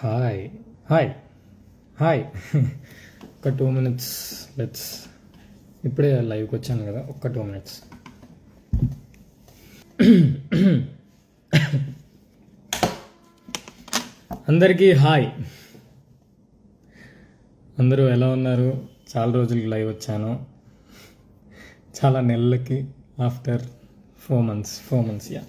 Hi hi hi ఒక 2 minutes let's. ఇప్పుడే లైవ్కి వచ్చాను కదా, ఒక్క 2 minutes. అందరికీ హాయ్. అందరూ ఎలా ఉన్నారు? చాలా రోజులకి లైవ్ వచ్చాను, చాలా నెలలకి, ఆఫ్టర్ 4 months యా.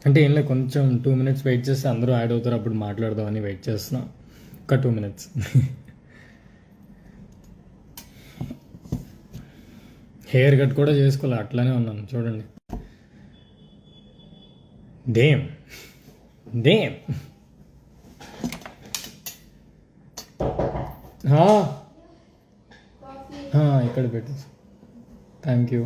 అంటే ఏం లేదు, కొంచెం 2 minutes వెయిట్ చేస్తే అందరూ యాడ్ అవుతారు, అప్పుడు మాట్లాడదామని వెయిట్ చేస్తున్నా. ఒక 2 minutes. హెయిర్ కట్ కూడా చేసుకోవాలి, అట్లానే ఉన్నాను చూడండి. డేమ్ డేమ్ ఇక్కడ పెట్టు. Thank you.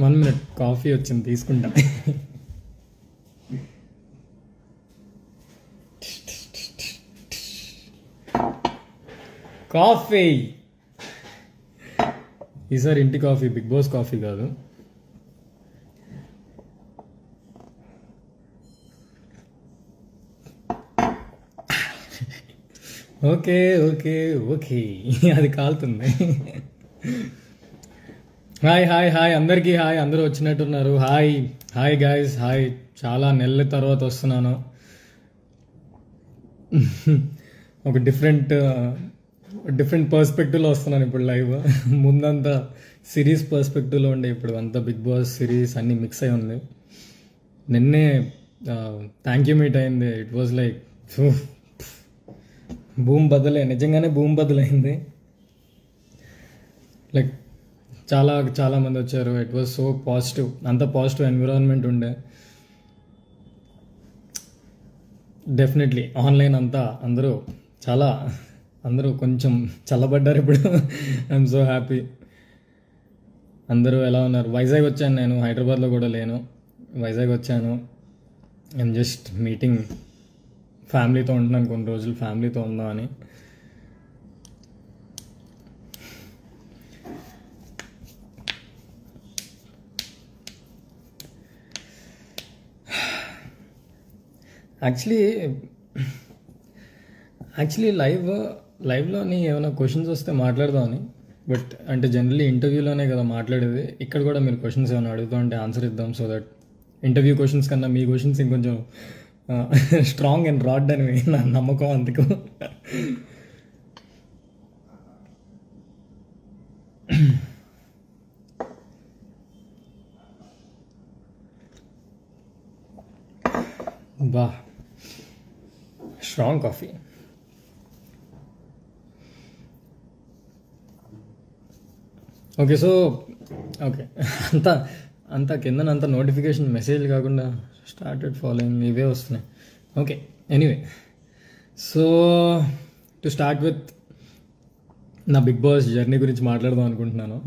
1 minute, కాఫీ వచ్చింది, తీసుకుంటా. కాఫీ ఈసారి ఇంటి కాఫీ, బిగ్ బాస్ కాఫీ కాదు. ఓకే ఓకే ఓకే, అది కాలుతుంది. హాయ్ హాయ్ హాయ్, అందరికీ హాయ్. అందరూ వచ్చినట్టున్నారు. Hi hi guys, hi. చాలా నెలల తర్వాత వస్తున్నాను. ఒక డిఫరెంట్ పర్స్పెక్టివ్లో వస్తున్నాను ఇప్పుడు లైవ్. ముందంతా సిరీస్ పర్స్పెక్టివ్లో ఉండే, ఇప్పుడు అంతా బిగ్ బాస్ సిరీస్ అన్నీ మిక్స్ అయి ఉంది. నిన్నే థ్యాంక్ యూ మీట్ అయింది. ఇట్ వాజ్ లైక్ భూమి బదులే, నిజంగానే భూమి బదులైంది. లైక్ చాలా మంది వచ్చారు. ఇట్ వాజ్ సో పాజిటివ్, అంత పాజిటివ్ ఎన్విరాన్మెంట్ ఉండే. డెఫినెట్లీ ఆన్లైన్ అంతా అందరూ కొంచెం చల్లబడ్డారు ఇప్పుడు. I'm so happy. అందరూ ఎలా ఉన్నారు? వైజాగ్ వచ్చాను నేను, హైదరాబాద్లో కూడా లేను. వైజాగ్ వచ్చాను. ఐఎమ్ జస్ట్ మీటింగ్, ఫ్యామిలీతో ఉంటున్నాను, కొన్ని రోజులు ఫ్యామిలీతో ఉందామని. యాక్చువల్లీ లైవ్లోని ఏమైనా క్వశ్చన్స్ వస్తే మాట్లాడదామని. బట్ అంటే జనరల్లీ ఇంటర్వ్యూలోనే కదా మాట్లాడేది. ఇక్కడ కూడా మీరు క్వశ్చన్స్ ఏమైనా అడుగుతా అంటే ఆన్సర్ ఇద్దాం, సో దట్ ఇంటర్వ్యూ క్వశ్చన్స్ కన్నా మీ క్వశ్చన్స్ ఇంకొంచెం స్ట్రాంగ్ అండ్ రాడ్ అని నా నమ్మకం. అందుకు బా strong coffee. Okay, so okay, అంతా కిందనంతా నోటిఫికేషన్ మెసేజ్ కాకుండా స్టార్టెడ్ ఫాలోయింగ్ ఇవే వస్తున్నాయి. Okay, anyway, so to start with నా బిగ్ బాస్ జర్నీ గురించి మాట్లాడదాం అనుకుంటున్నాను.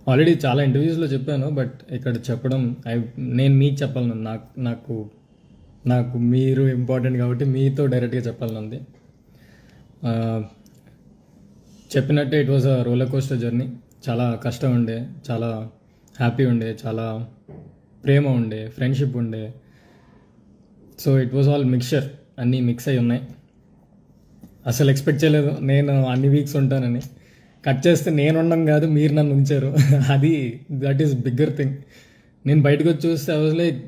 ఆల్రెడీ చాలా ఇంటర్వ్యూస్లో చెప్పాను, బట్ ఇక్కడ చెప్పడం నేను మీకు చెప్పాలను. నాకు మీరు ఇంపార్టెంట్ కాబట్టి మీతో డైరెక్ట్గా చెప్పాలనుంది. చెప్పినట్టే it was a roller coaster journey. చాలా కష్టం ఉండే, చాలా హ్యాపీ ఉండే, చాలా ప్రేమ ఉండే, ఫ్రెండ్షిప్ ఉండే. So it was all mixture, అన్నీ మిక్స్ అయి ఉన్నాయి. అసలు ఎక్స్పెక్ట్ చేయలేదు నేను అన్ని వీక్స్ ఉంటానని. కట్ చేస్తే నేను ఉండడం కాదు, మీరు నన్ను ఉంచారు. That is bigger thing. నేను బయటకు వచ్చి చూస్తే ఐ వాజ్ లైక్,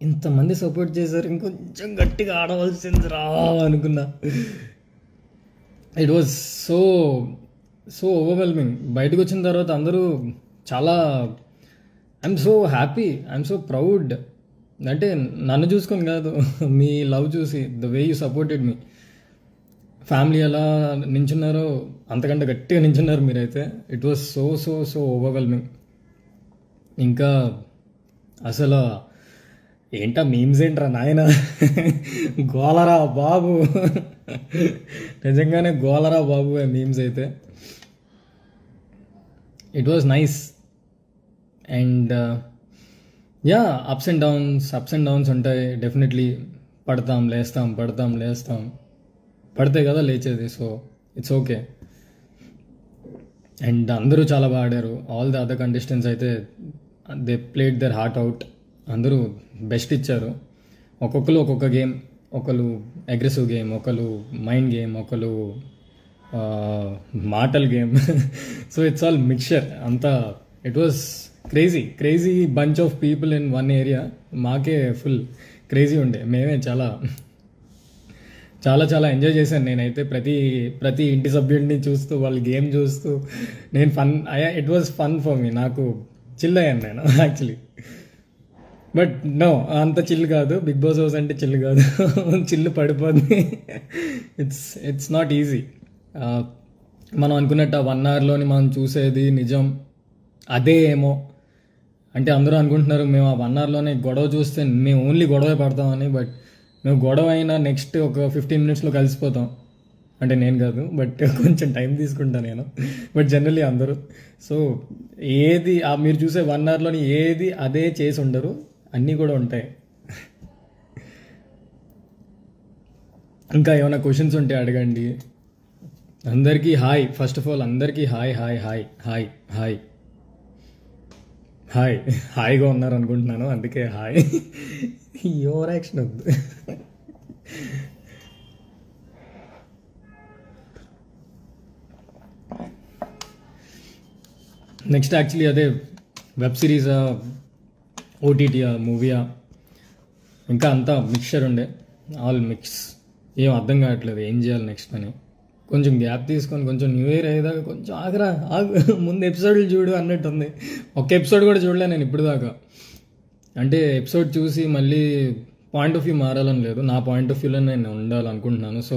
ఇంతమంది సపోర్ట్ చేశారు, ఇంకొంచెం గట్టిగా ఆడవలసింది రా అనుకున్నా. It was so overwhelming. బయటకు వచ్చిన తర్వాత అందరూ చాలా, I'm so happy, I'm so proud. అంటే నన్ను చూసుకొని కాదు, మీ లవ్ చూసి, the way you supported me. Family ఎలా నించున్నారో అంతకంటే గట్టిగా నించున్నారు మీరైతే. It was so overwhelming. ఇంకా అసలు ఏంటా మీమ్స్ ఏంట్రా నాయన, గోలరా బాబు, నిజంగానే గోలరా బాబు మీమ్స్ అయితే. It was nice. And yeah, ups and downs ఉంటాయి డెఫినెట్లీ. పడతాం లేస్తాం. పడితే కదా లేచేది. So it's okay. అండ్ అందరూ చాలా బాగా ఆడారు. ఆల్ ద అదర్ కంటెస్టెంట్స్ అయితే they played their heart out. అందరూ బెస్ట్ ఇచ్చారు. ఒక్కొక్కరు ఒక్కొక్క గేమ్, ఒకరు అగ్రెసివ్ గేమ్, ఒకరు మైండ్ గేమ్, ఒకరు మాటల్ game. So it's all mixture అంతా. It was crazy bunch of people in one area. మాకే ఫుల్ క్రేజీ ఉండే. మేమే చాలా చాలా చాలా ఎంజాయ్ చేశాను నేనైతే. ప్రతి ఇంటి సభ్యుడిని చూస్తూ వాళ్ళ గేమ్ చూస్తూ నేను it was fun for me. నాకు చిల్ అయ్యాను నేను యాక్చువల్లీ. బట్ నో, అంత చిల్ కాదు. బిగ్ బాస్ హౌస్ అంటే చిల్ కాదు. చిల్లు పడిపోద్ది. It's not easy. మనం అనుకున్నట్టు ఆ 1 అవర్లోని మనం చూసేది నిజం అదే ఏమో. అంటే అందరూ అనుకుంటున్నారు మేము ఆ 1 అవర్లోనే గొడవ చూస్తే మేము ఓన్లీ గొడవే పడతామని. బట్ మేము గొడవ అయినా నెక్స్ట్ ఒక 15 మినిట్స్లో కలిసిపోతాం. అంటే నేను కాదు, బట్ కొంచెం టైం తీసుకుంటా నేను. బట్ జనరల్లీ అందరూ. సో ఏది మీరు చూసే 1 అవర్లోని ఏది అదే చేసి ఉండరు, అన్నీ కూడా ఉంటాయి. ఇంకా ఏమైనా క్వశ్చన్స్ ఉంటే అడగండి. అందరికీ హాయ్. ఫస్ట్ ఆఫ్ ఆల్ అందరికీ hi hi hi hi hi hi. హాయిగా ఉన్నారు అనుకుంటున్నాను, అందుకే హాయ్. ఓవర్ యాక్షన్ వద్దు. నెక్స్ట్ యాక్చువల్లీ అదే వెబ్ సిరీసా, ఓటీటీయా, మూవీయా, ఇంకా అంతా మిక్చర్ ఉండే. All mix. ఏం అర్థం కావట్లేదు ఏం చేయాలి నెక్స్ట్ అని. కొంచెం గ్యాప్ తీసుకొని కొంచెం న్యూ ఇయర్ అయ్యేదాకా కొంచెం ముందు ఎపిసోడ్లు చూడు అన్నట్టు ఉంది. ఒక ఎపిసోడ్ కూడా చూడలే నేను ఇప్పుడు దాకా. అంటే ఎపిసోడ్ చూసి మళ్ళీ పాయింట్ ఆఫ్ వ్యూ మారాలని లేదు, నా పాయింట్ ఆఫ్ వ్యూలో నేను ఉండాలనుకుంటున్నాను. సో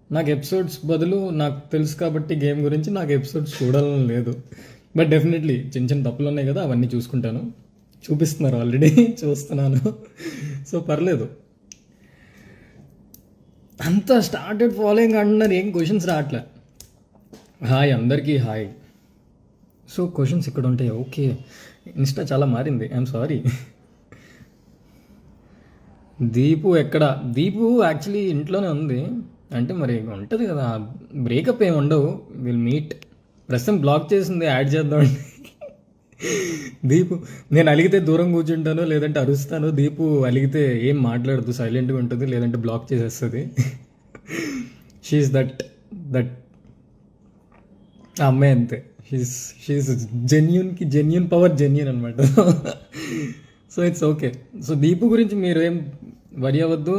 నాకు ఎపిసోడ్స్ బదులు నాకు తెలుసు కాబట్టి గేమ్ గురించి నాకు ఎపిసోడ్స్ చూడాలని లేదు. బట్ డెఫినెట్లీ చిన్న చిన్న తప్పులు ఉన్నాయి కదా, అవన్నీ చూసుకుంటాను. చూపిస్తున్నారు ఆల్రెడీ, చూస్తున్నాను. సో పర్లేదు. అంతా స్టార్టెడ్ ఫాలోయింగ్ అంటున్నారు, ఏం క్వశ్చన్స్ రావట్లే. హాయ్ అందరికీ హాయ్. సో క్వశ్చన్స్ ఇక్కడ ఉంటాయి. ఓకే, ఇన్స్టా చాలా మారింది, ఐఎమ్ సారీ. దీపు ఎక్కడ? దీపు యాక్చువల్లీ ఇంట్లోనే ఉంది. అంటే మరి ఉంటుంది కదా, బ్రేకప్ ఏమి ఉండవు, విల్ మీట్. ప్రస్తుతం బ్లాక్ చేసింది, యాడ్ చేద్దామండి. దీపు నేను అలిగితే దూరం కూర్చుంటాను, లేదంటే అరుస్తాను. దీపు అలిగితే ఏం మాట్లాడదు, సైలెంట్గా ఉంటుంది, లేదంటే బ్లాక్ చేసేస్తుంది. షీఈస్ దట్ ఆ అమ్మాయి అంతే. షీఈస్ జెన్యూన్ పవర్ జెన్యూన్ అనమాట. So it's okay. So Deepu గురించి మీరు ఏం వరి అవ్వద్దు,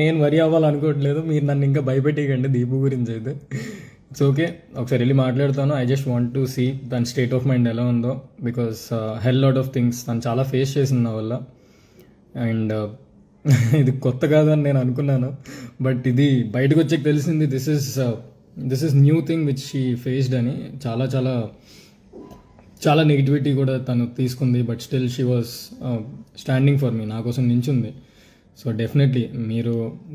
నేను వరి అవ్వాలనుకోవట్లేదు. మీరు నన్ను ఇంకా భయపెట్టేయకండి దీపు గురించి అయితే. ఇట్స్ ఓకే, ఒకసారి వెళ్ళి మాట్లాడతాను. I just want to see దాని స్టేట్ ఆఫ్ మైండ్ ఎలా ఉందో. Because hell lot of things తను చాలా ఫేస్ చేసింది నా వల్ల. అండ్ ఇది కొత్త కాదని నేను అనుకున్నాను, బట్ ఇది బయటకు వచ్చాక తెలిసింది this is new thing which she faced అని. చాలా చాలా చాలా నెగిటివిటీ కూడా తను తీసుకుంది, but still she was standing for me, నా కోసం నించుంది. సో డెఫినెట్లీ మీరు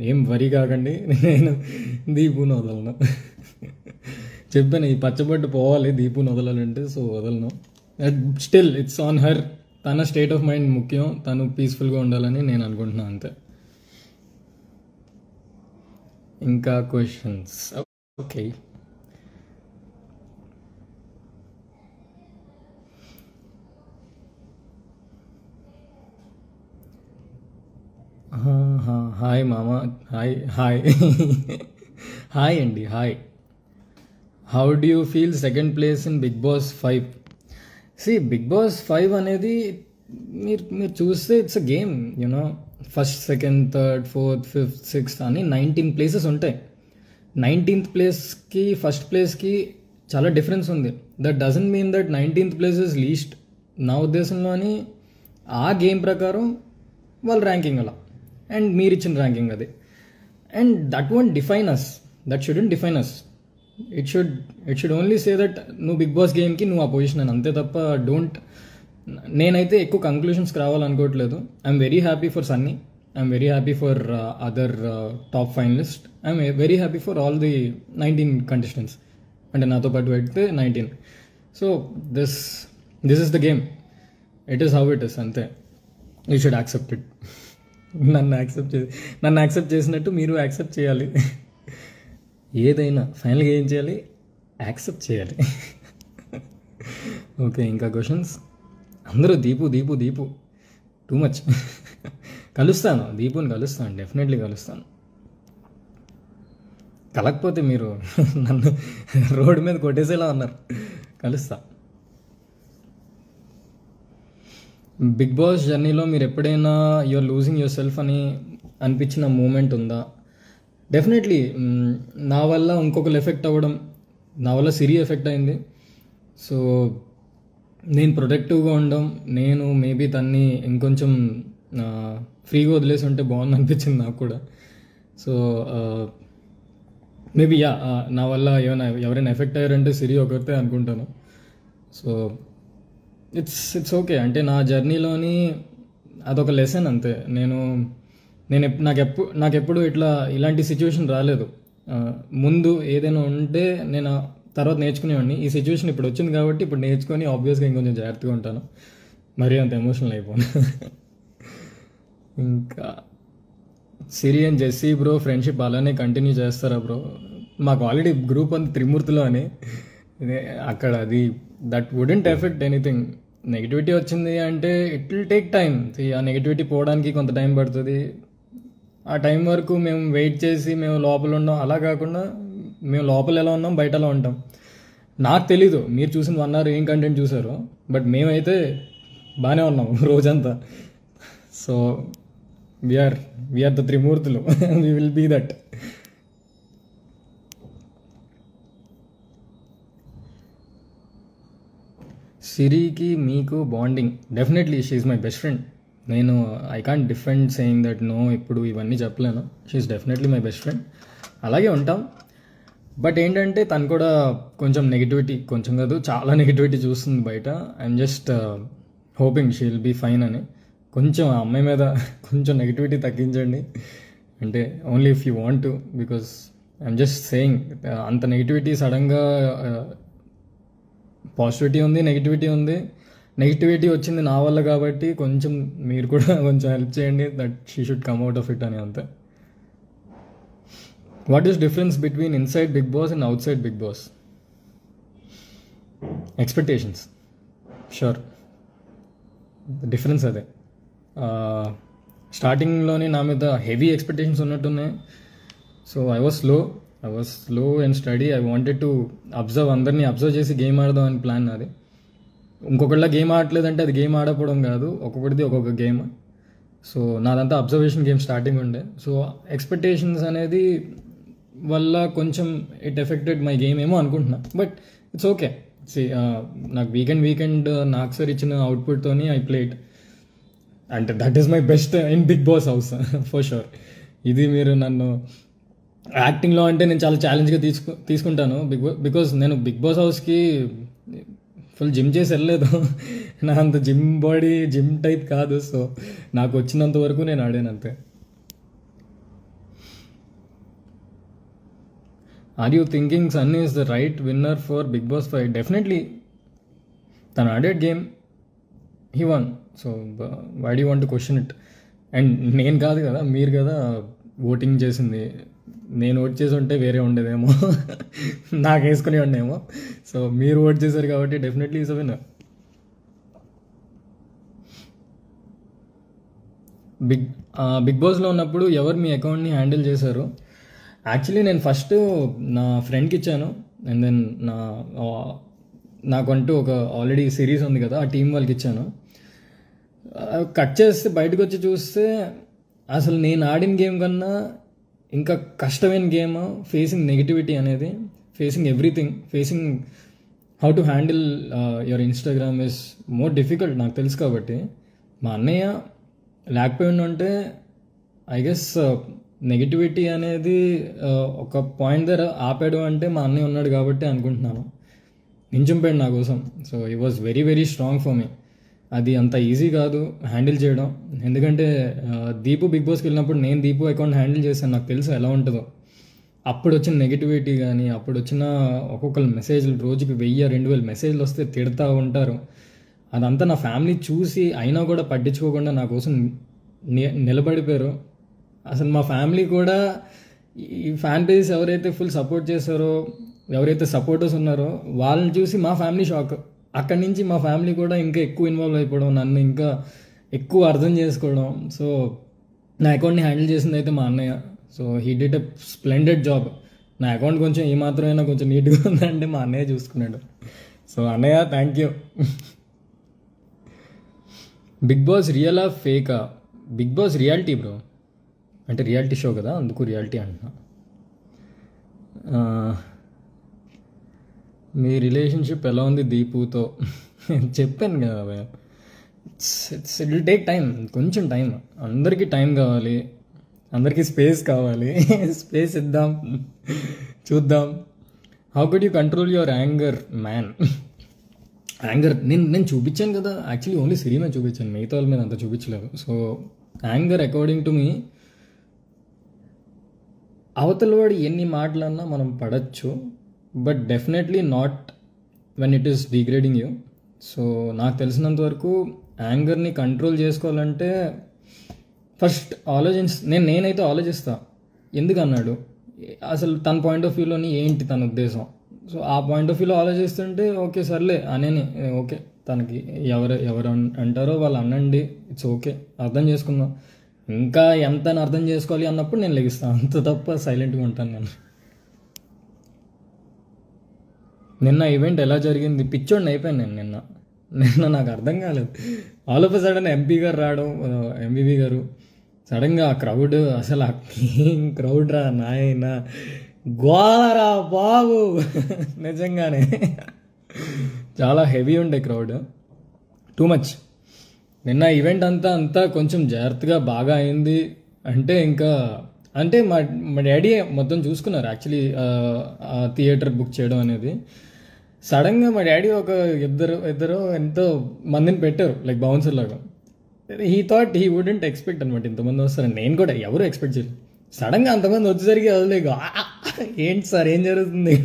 ఏం వరి కాకండి, నేను దీపుని వదలను. చెప్పాను ఈ పచ్చబట్టు పోవాలి దీపుని వదలాలంటే, సో వదలను. Still it's on her. తన స్టేట్ ఆఫ్ మైండ్ ముఖ్యం, తను పీస్ఫుల్గా ఉండాలని నేను అనుకుంటున్నాను అంతే. ఇంకా క్వశ్చన్స్? ఓకే, హాయ్ మామ. హాయ్ హాయ్ అండి, hi. How do you feel second place in big boss 5? Bigg boss 5 అనేది మీరు చూస్తే it's a game, you know. First, second, third, fourth, fifth, sixth అని 19 ప్లేసెస్ ఉంటాయి. 19th ప్లేస్కి ఫస్ట్ ప్లేస్కి చాలా డిఫరెన్స్ ఉంది. That doesn't mean that 19th place is least. నా ఉద్దేశంలోని ఆ గేమ్ ప్రకారం వాళ్ళ ర్యాంకింగ్ అలా, అండ్ మీరు ఇచ్చిన ర్యాంకింగ్ అది. And that won't define us, that shouldn't define us. It should only say that నువ్వు బిగ్ బాస్ గేమ్కి నువ్వు ఆ పొజిషన్ అని, అంతే తప్ప డోంట్. నేనైతే ఎక్కువ కంక్లూషన్స్కి రావాలనుకోవట్లేదు. I'm very happy for Sunny, I'm very happy for other top finalist, I'm very happy for all the 19 contestants. అంటే నాతో పాటు పెడితే 19. So this is the game, it is how it is, అంతే. You should accept it. నన్ను accept చేసినట్టు మీరు accept చేయాలి. ఏదైనా ఫైనల్గా ఏం చేయాలి, యాక్సెప్ట్ చేయాలి. ఓకే, ఇంకా క్వశ్చన్స్. అందరూ దీపు దీపు దీపు టూ మచ్. కలుస్తాను, దీపుని కలుస్తాను, డెఫినెట్లీ కలుస్తాను. కలకపోతే మీరు నన్ను రోడ్డు మీద కొట్టేసేలా ఉన్నారు. కలుస్తా. బిగ్ బాస్ జర్నీలో మీరు ఎప్పుడైనా యూఆర్ లూజింగ్ యువర్ సెల్ఫ్ అని అనిపించిన మూమెంట్ ఉందా? డెఫినెట్లీ. నా వల్ల ఇంకొకరు ఎఫెక్ట్ అవ్వడం, నా వల్ల సిరి ఎఫెక్ట్ అయింది. సో నేను ప్రొటెక్టివ్గా ఉండడం, నేను మేబీ తన్ని ఇంకొంచెం ఫ్రీగా వదిలేసి ఉంటే బాగుంది అనిపించింది నాకు కూడా. సో మేబీ నా వల్ల ఎవరైనా ఎఫెక్ట్ అయ్యారంటే సిరి ఒకరితే అనుకుంటాను. So it's okay. అంటే నా జర్నీలోని అదొక లెసన్ అంతే. నాకెప్పుడు ఇలాంటి సిచ్యువేషన్ రాలేదు. ముందు ఏదైనా ఉంటే నేను తర్వాత నేర్చుకునేవాడిని. ఈ సిచ్యువేషన్ ఇప్పుడు వచ్చింది కాబట్టి ఇప్పుడు నేర్చుకొని ఆబ్వియస్గా ఇంకొంచెం జాగ్రత్తగా ఉంటాను. మరీ అంత ఎమోషనల్ అయిపోను. ఇంకా సిరి అండ్ జెస్సీ బ్రో ఫ్రెండ్షిప్ అలానే కంటిన్యూ చేస్తారా బ్రో? మాకు ఆల్రెడీ గ్రూప్ అంత త్రిమూర్తిలో అని అక్కడ అది that wouldn't effect anything. Negativity వచ్చింది అంటే ఇట్ విల్ టేక్ టైం. ఆ నెగిటివిటీ పోవడానికి కొంత టైం పడుతుంది. ఆ టైం వరకు మేము వెయిట్ చేసి మేము లోపల ఉన్నాం. అలా కాకుండా మేము లోపల ఎలా ఉన్నాం, బయట ఎలా ఉంటాం. నాకు తెలీదు మీరు చూసిన 1 hour ఏం కంటెంట్ చూసారో, బట్ మేమైతే బాగానే ఉన్నాం రోజంతా. సో వీఆర్ ద త్రిమూర్తులు. We will be that. సిరికి మీకు bonding? Definitely she is my best friend. I can't defend saying that no. ఇప్పుడు ఇవన్నీ చెప్పలేను. She is definitely my best friend. అలాగే ఉంటాం. బట్ ఏంటంటే తను కూడా కొంచెం నెగిటివిటీ, కొంచెం కాదు చాలా నెగిటివిటీ చూస్తుంది బయట. I'm just hoping she will be fine అని. కొంచెం ఆ అమ్మాయి మీద కొంచెం నెగిటివిటీ తగ్గించండి. అంటే only if you want to, because I'm just saying అంత నెగిటివిటీ సడన్గా పాజిటివిటీ ఉంది, నెగిటివిటీ ఉంది. నెగిటివిటీ వచ్చింది నా వల్ల కాబట్టి కొంచెం మీరు కూడా కొంచెం హెల్ప్ చేయండి that she should come out of it అని అంతే. What is difference between inside Bigg Boss and outside Bigg Boss? Expectations. Sure, difference అదే. స్టార్టింగ్లోనే నా మీద హెవీ ఎక్స్పెక్టేషన్స్ ఉన్నట్టున్నాయి. So I was slow and steady. I wanted to అందరినీ అబ్జర్వ్ చేసి గేమ్ ఆడదాం అని ప్లాన్ నాది. ఇంకొకళ్ళ గేమ్ ఆడలేదంటే అది గేమ్ ఆడకపోవడం కాదు, ఒక్కొక్కటిది ఒక్కొక్క గేమ్. సో నాదంతా అబ్జర్వేషన్ గేమ్ స్టార్టింగ్ ఉండే. సో ఎక్స్పెక్టేషన్స్ అనేది వల్ల కొంచెం ఇట్ ఎఫెక్టెడ్ మై గేమ్ ఏమో అనుకుంటున్నా. But it's okay. నాకు వీకెండ్ నాకు సార్ ఇచ్చిన అవుట్పుట్తోని ఐ ప్లేడ్. అంటే that is my best in big Boss house for sure. ఇది మీరు నన్ను యాక్టింగ్లో అంటే నేను చాలా ఛాలెంజ్గా తీసుకుంటాను. బికాజ్ నేను బిగ్ బాస్ హౌస్కి ఫుల్ జిమ్ చేసి వెళ్ళలేదు. నా అంత జిమ్ టైప్ కాదు. సో నాకు వచ్చినంత వరకు నేను ఆడాను అంతే. Are you thinking Sunny is the right winner for Bigg boss 5? Definitely. తను ఆడేడ్ game, he won. So why do want to question it? And నేను కాదు కదా, మీరు కదా ఓటింగ్ చేసింది. నేను ఓట్ చేసి ఉంటే వేరే ఉండేదేమో, నాకు వేసుకుని ఉండేమో. సో మీరు ఓట్ చేశారు కాబట్టి definitely is a winner. Bigg బాస్లో ఉన్నప్పుడు ఎవరు మీ అకౌంట్ని హ్యాండిల్ చేశారు? యాక్చువల్లీ నేను ఫస్ట్ నా ఫ్రెండ్కి ఇచ్చాను. అండ్ దెన్ నాకంటూ ఒక ఆల్రెడీ సిరీస్ ఉంది కదా, ఆ టీం వాళ్ళకి ఇచ్చాను. కట్ చేస్తే బయటకు వచ్చి చూస్తే అసలు నేను ఆడిన గేమ్ కన్నా ఇంకా కష్టమైన గేమ్ ఫేసింగ్ నెగిటివిటీ అనేది. Facing everything, facing how to handle your Instagram is more difficult. నాకు తెలుసు కాబట్టి. మా అన్నయ్య లేకపోయి ఉంటే ఐ గెస్ నెగిటివిటీ అనేది ఒక పాయింట్ దగ్గర ఆపాడు అంటే మా అన్నయ్య ఉన్నాడు కాబట్టి అనుకుంటున్నాను. నించుంపాడు నా కోసం. So he was very very strong for me. అది అంత ఈజీ కాదు హ్యాండిల్ చేయడం. ఎందుకంటే దీపు బిగ్ బాస్కి వెళ్ళినప్పుడు నేను దీపు అకౌంట్ హ్యాండిల్ చేశాను. నాకు తెలుసు ఎలా ఉంటుందో. అప్పుడు వచ్చిన నెగిటివిటీ కానీ, అప్పుడు వచ్చిన ఒక్కొక్కరు మెసేజ్లు, రోజుకి 1000-2000 మెసేజ్లు వస్తే తిడతా ఉంటారు. అదంతా నా ఫ్యామిలీ చూసి అయినా కూడా పట్టించుకోకుండా నా కోసం నిలబడిపోయారు. అసలు మా ఫ్యామిలీ కూడా ఈ ఫ్యాన్ పేజెస్ ఎవరైతే ఫుల్ సపోర్ట్ చేస్తారో, ఎవరైతే సపోర్టర్స్ ఉన్నారో వాళ్ళని చూసి మా ఫ్యామిలీ షాక్. అక్కడి నుంచి మా ఫ్యామిలీ కూడా ఇంకా ఎక్కువ ఇన్వాల్వ్ అయిపోవడం, నన్ను ఇంకా ఎక్కువ అర్థం చేసుకోవడం. సో నా అకౌంట్ని హ్యాండిల్ చేసింది అయితే మా అన్నయ్య. So he did a splendid job. నా అకౌంట్ కొంచెం ఏమాత్రమైనా కొంచెం నీట్గా ఉందంటే మా అన్నయ్య చూసుకున్నాడు. సో అన్నయ్య థ్యాంక్ యూ. బిగ్ బాస్ రియలా ఫేకా? బిగ్ బాస్ రియాలిటీ బ్రో, అంటే రియాలిటీ షో కదా, అందుకు రియాలిటీ అంటున్నా. మీ రిలేషన్షిప్ ఎలా ఉంది దీపుతో? చెప్పాను కదా, it's it will take time, కొంచెం టైం. అందరికీ టైం కావాలి, అందరికీ స్పేస్ కావాలి. స్పేస్ ఇద్దాం, చూద్దాం. How could you control your anger man? Anger నేను చూపించాను కదా, యాక్చువల్లీ ఓన్లీ సిరీ మీద చూపించాను, మిగతా వాళ్ళ మీద అంత చూపించలేదు. So anger according to me, అవతల వాడు ఎన్ని మాటలన్నా మనం పడచ్చు, but definitely not when it is degrading you. So నాకు తెలిసినంత వరకు యాంగర్ని కంట్రోల్ చేసుకోవాలంటే ఫస్ట్ నేనైతే ఆలోచిస్తా, ఎందుకు అన్నాడు, అసలు తన పాయింట్ ఆఫ్ వ్యూలోని ఏంటి తన ఉద్దేశం. సో ఆ పాయింట్ ఆఫ్ వ్యూలో ఆలోచిస్తుంటే ఓకే సర్లే అనేని, ఓకే తనకి ఎవరు అంటారో వాళ్ళు అనండి, ఇట్స్ ఓకే, అర్థం చేసుకుందాం. ఇంకా ఎంత అర్థం చేసుకోవాలి అన్నప్పుడు నేను లెగిస్తాను, అంత తప్ప సైలెంట్గా ఉంటాను నేను. నిన్న ఈవెంట్ ఎలా జరిగింది? పిచ్చోడిని అయిపోయాను నేను నిన్న నాకు అర్థం కాలేదు. ఆల్ ఆఫ్ సడన్ ఎంపీ గారు రావడం, ఎంబీబీ గారు సడన్గా ఆ క్రౌడ్, అసలు ఆ క్రౌడ్ రా నాయన, గోలరా బాబు. నిజంగానే చాలా హెవీ ఉండే క్రౌడ్, టూ మచ్. నిన్న ఈవెంట్ అంతా కొంచెం జాగ్రత్తగా బాగా అయింది. అంటే మా డాడీ మొత్తం చూసుకున్నారు యాక్చువల్లీ, థియేటర్ బుక్ చేయడం అనేది. సడన్గా మా డాడీ ఒక ఇద్దరు ఎంతో మందిని పెట్టారు, లైక్ బౌన్సర్ లాగా. He thought he wouldn't expect అనమాట ఇంతమంది వస్తారని. నేను కూడా ఎవరు ఎక్స్పెక్ట్ చేయలేదు. సడన్గా అంతమంది వచ్చేసరికి వదిలేక ఏంటి సార్ ఏం జరుగుతుంది.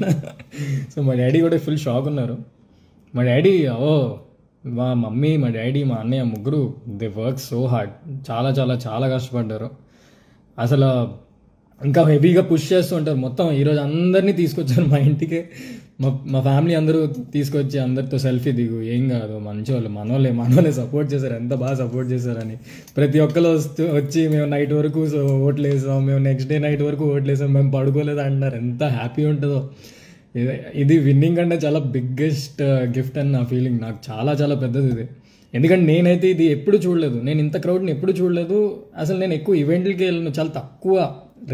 సో మా డాడీ కూడా ఫుల్ షాక్ ఉన్నారు. మా డాడీ మా మమ్మీ, మా డాడీ, మా అన్నయ్య ముగ్గురు దే వర్క్ సో హార్డ్, చాలా చాలా చాలా కష్టపడ్డారు. అసలు ఇంకా హెవీగా పుష్ చేస్తూ ఉంటారు. మొత్తం ఈరోజు అందరినీ తీసుకొచ్చారు మా ఇంటికి. మా ఫ్యామిలీ అందరూ తీసుకొచ్చి అందరితో సెల్ఫీ దిగు, ఏం కాదు మంచోళ్ళు, మనోళ్ళే సపోర్ట్ చేశారు, ఎంత బాగా సపోర్ట్ చేశారని. ప్రతి ఒక్కరు వచ్చి మేము నైట్ వరకు ఓట్లు వేసాం, మేము నెక్స్ట్ డే నైట్ వరకు ఓట్లు వేసాం, మేము పడుకోలేదు అంటున్నారు. ఎంత హ్యాపీ ఉంటుందో. ఇది విన్నింగ్ అంటే చాలా బిగ్గెస్ట్ గిఫ్ట్ అని నా ఫీలింగ్. నాకు చాలా చాలా పెద్దది ఇది. ఎందుకంటే నేనైతే ఇది ఎప్పుడు చూడలేదు, నేను ఇంత క్రౌడ్ని ఎప్పుడు చూడలేదు. అసలు నేను ఎక్కువ ఈవెంట్లకి వెళ్ళను, చాలా తక్కువ,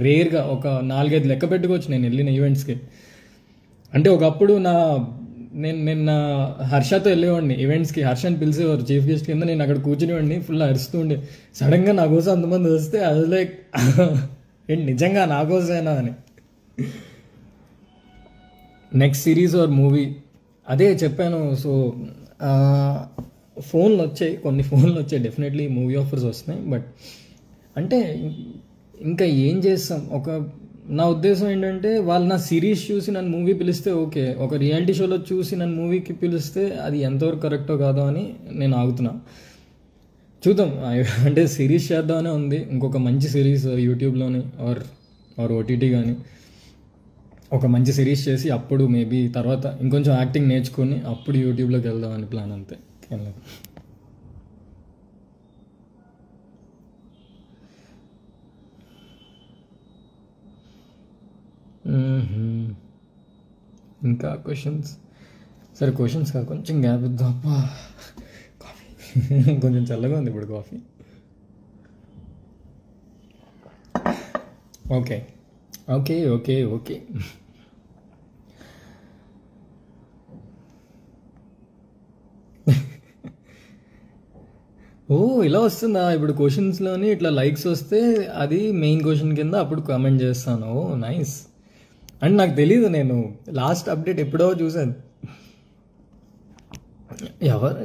రేర్గా ఒక 4-5 లెక్క పెట్టుకోవచ్చు నేను వెళ్ళిన ఈవెంట్స్కి. అంటే ఒకప్పుడు నేను హర్షతో వెళ్ళేవాడిని ఈవెంట్స్కి. హర్షని పిలిచేవారు చీఫ్ గెస్ట్ కింద, నేను అక్కడ కూర్చునేవాడిని, ఫుల్ అరుస్తూ ఉండే. సడన్గా నా కోసం అంతమంది వస్తే అది లైక్ ఏంటి నిజంగా నా కోసమేనా అని. నెక్స్ట్ సిరీస్ ఆర్ మూవీ, అదే చెప్పాను. సో కొన్ని ఫోన్లు వచ్చాయి, డెఫినెట్లీ మూవీ ఆఫర్స్ వస్తున్నాయి. బట్ అంటే ఇంకా ఏం చేస్తాం. నా ఉద్దేశం ఏంటంటే, వాళ్ళు నా సిరీస్ చూసి నన్ను మూవీ పిలిస్తే ఓకే, ఒక రియాలిటీ షోలో చూసి నన్ను మూవీకి పిలిస్తే అది ఎంతవరకు కరెక్టో కాదో అని నేను ఆగుతున్నా. చూద్దాం. అంటే సిరీస్ చేద్దామనే ఉంది, ఇంకొక మంచి సిరీస్ యూట్యూబ్లోని ఆర్ ఓటీటీ కానీ ఒక మంచి సిరీస్ చేసి అప్పుడు మేబీ తర్వాత ఇంకొంచెం యాక్టింగ్ నేర్చుకొని అప్పుడు యూట్యూబ్లోకి వెళ్దామని ప్లాన్, అంతే. ఇంకా క్వశ్చన్స్? సరే క్వశ్చన్స్ కాదు, కొంచెం గ్యాప్ ఇద్దాం. కాఫీ కొంచెం చల్లగా ఉంది ఇప్పుడు coffee. Okay okay okay okay ఓ ఇలా వస్తుందా ఇప్పుడు క్వశ్చన్స్లోని ఇట్లా లైక్స్ వస్తే అది మెయిన్ క్వశ్చన్ కింద అప్పుడు కామెంట్ చేస్తాను. ఓ నైస్. అండ్ నాకు తెలీదు, నేను లాస్ట్ అప్డేట్ ఎప్పుడో చూశాను. ఎవరు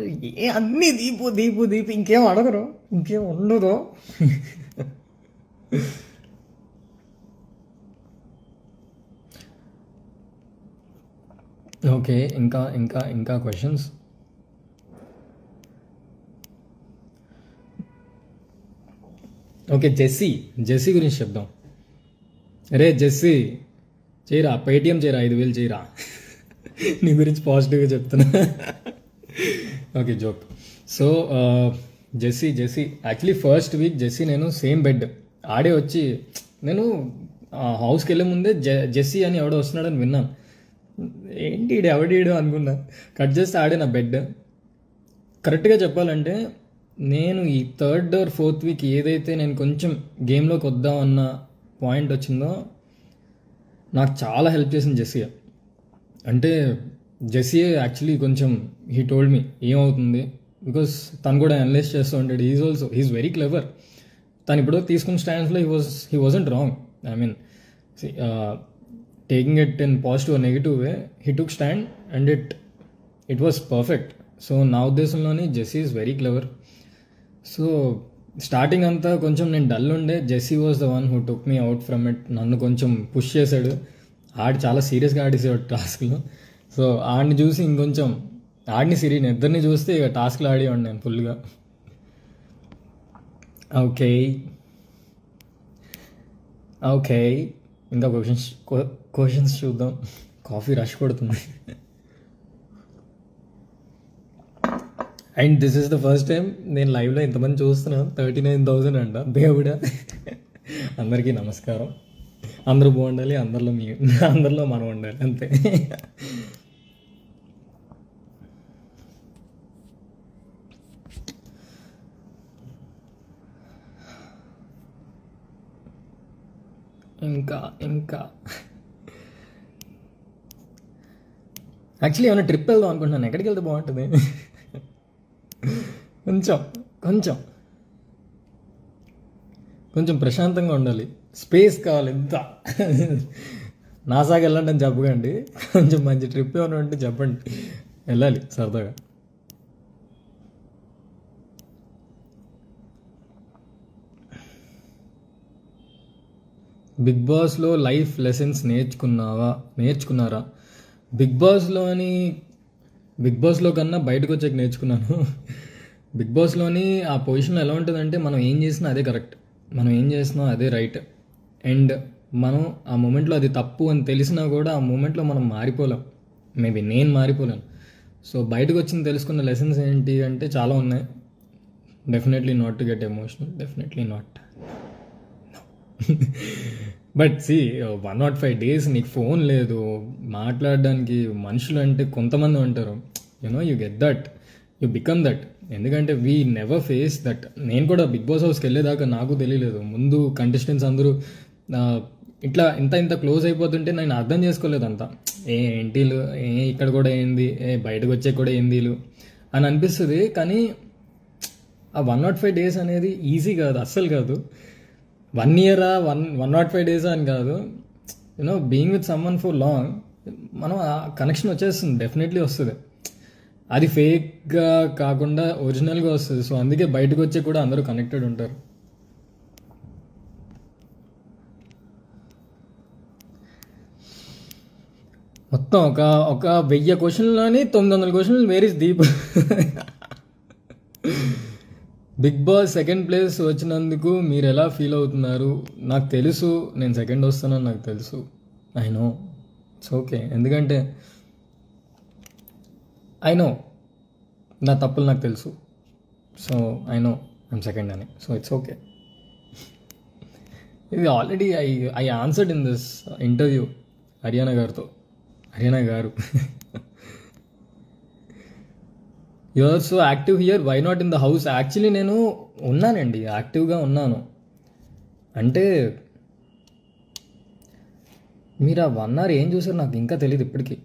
అన్నీ దీపు దీపు దీపు, ఇంకేం అడగరు, ఇంకేం ఉండదు. ఓకే, ఇంకా ఇంకా ఇంకా క్వశ్చన్స్? ఓకే, జెస్సీ గురించి చెప్దాం. రే జెస్సీ, చేయరా పేటిఎం చేయరా, 5,000 చేయరా. నీ గురించి పాజిటివ్గా చెప్తున్నా. Okay, joke. So Jessie actually first week Jessie నేను సేమ్ బెడ్ ఆడే వచ్చి, నేను హౌస్కి వెళ్ళే ముందే జెస్సీ అని ఎవడో వస్తున్నాడని విన్నాను. ఏంటి ఎవడీడు అనుకున్నా. కట్ చేస్తే ఆడే నా బెడ్. కరెక్ట్గా చెప్పాలంటే నేను ఈ 3rd or 4th వీక్ ఏదైతే నేను కొంచెం గేమ్లోకి వద్దామన్న పాయింట్ వచ్చిందో నాకు చాలా హెల్ప్ చేసింది జెస్సీ. అంటే జెస్సీ యాక్చువల్లీ కొంచెం హీ టోల్డ్ మీ ఏమవుతుంది, బికాస్ తను కూడా అనలైజ్ చేస్తూ ఉంటాడు. He is very clever. తను ఇప్పుడు తీసుకున్న స్టాండ్స్లో he wasn't wrong. I mean taking it in positive or negative way, he took stand and it was perfect. So నా ఉద్దేశంలోని Jessie is very clever. So starting అంతా కొంచెం నేను డల్ ఉండే, Jessie was the one who took me out from it. నన్ను కొంచెం push చేశాడు. చాలా సీరియస్గా ఆడేసాడు టాస్క్లో. సో ఆడిని చూసి ఇంకొంచెం ఆడిని ఇద్దరిని చూస్తే ఇక టాస్క్లో ఆడేవాడిని నేను ఫుల్గా. ఓకే, ఇంకా క్వశ్చన్స్ చూద్దాం. కాఫీ రష్ కొడుతుంది. And this is the first time నేను లైవ్లో ఇంతమంది చూస్తున్నాను. 39,000 అంట. దేవుడా. అందరికీ నమస్కారం. అందరూ బాగుండాలి, అందరిలో మనం ఉండాలి, అంతే. ఇంకా యాక్చువల్లీ ఏమైనా ట్రిప్ వెళ్దాం అనుకుంటున్నాను. ఎక్కడికి వెళ్తే బాగుంటుంది? కొంచెం ప్రశాంతంగా ఉండాలి, స్పేస్ కావాలి. ఎంత నాసాకి వెళ్ళండి అని చెప్పకండి, కొంచెం మంచి ట్రిప్ ఏమైనా ఉంటే చెప్పండి, వెళ్ళాలి సరదాగా. బిగ్ బాస్లో లైఫ్ లెసన్స్ నేర్చుకున్నారా? బిగ్ బాస్లో కన్నా బయటకు వచ్చాక నేర్చుకున్నాను. బిగ్ బాస్లోని ఆ పొజిషన్లో ఎలా ఉంటుందంటే మనం ఏం చేసినా అదే కరెక్ట్, మనం ఏం చేసినా అదే రైట్. అండ్ మనం ఆ మూమెంట్లో అది తప్పు అని తెలిసినా కూడా ఆ మూమెంట్లో మనం మారిపోలేం. మేబీ నేను మారిపోలేను. సో బయటకు వచ్చింది తెలుసుకున్న లెసన్స్ ఏంటి అంటే చాలా ఉన్నాయి. Definitely not to get emotional, definitely not. But see 105 days నీకు ఫోన్ లేదు, మాట్లాడడానికి మనుషులు అంటే కొంతమంది ఉంటారు. You get that, you become that. ఎందుకంటే వీ నెవర్ ఫేస్ దట్. నేను కూడా బిగ్ బాస్ హౌస్కి వెళ్ళేదాకా నాకు తెలియలేదు. ముందు కంటెస్టెంట్స్ అందరూ ఇట్లా ఇంత క్లోజ్ అయిపోతుంటే నేను అర్థం చేసుకోలేదు. అంతా ఏంటీలు, ఇక్కడ కూడా ఏంది, బయటకు వచ్చే కూడా ఏందీలు అని అనిపిస్తుంది. కానీ ఆ 105 days అనేది ఈజీ కాదు, అస్సలు కాదు. 1 year 105 days అని కాదు. Being with someone for long మనం ఆ కనెక్షన్ వచ్చేస్తుంది, డెఫినెట్లీ వస్తుంది. అది ఫేక్గా కాకుండా ఒరిజినల్గా వస్తుంది. సో అందుకే బయటకు వచ్చే కూడా అందరూ కనెక్టెడ్ ఉంటారు. మొత్తం ఒక 1000 క్వశ్చన్లోని 900 క్వశ్చన్లు where is Deep. Bigg Boss 2nd place వచ్చినందుకు మీరు ఎలా ఫీల్ అవుతున్నారు? నాకు తెలుసు నేను 2nd వస్తానని నాకు తెలుసు. I know, it's okay. ఎందుకంటే ఐ నో నా తప్పులు నాకు తెలుసు. So I know I'm 2nd అని. So it's okay. ఇది already I answered in this interview Haryana గారు. You are so active here, why not in the house? Actually నేను ఉన్నానండి, యాక్టివ్గా ఉన్నాను. అంటే మీరు ఆ 1 hour ఏం చూసారు నాకు ఇంకా తెలియదు ఇప్పటికీ.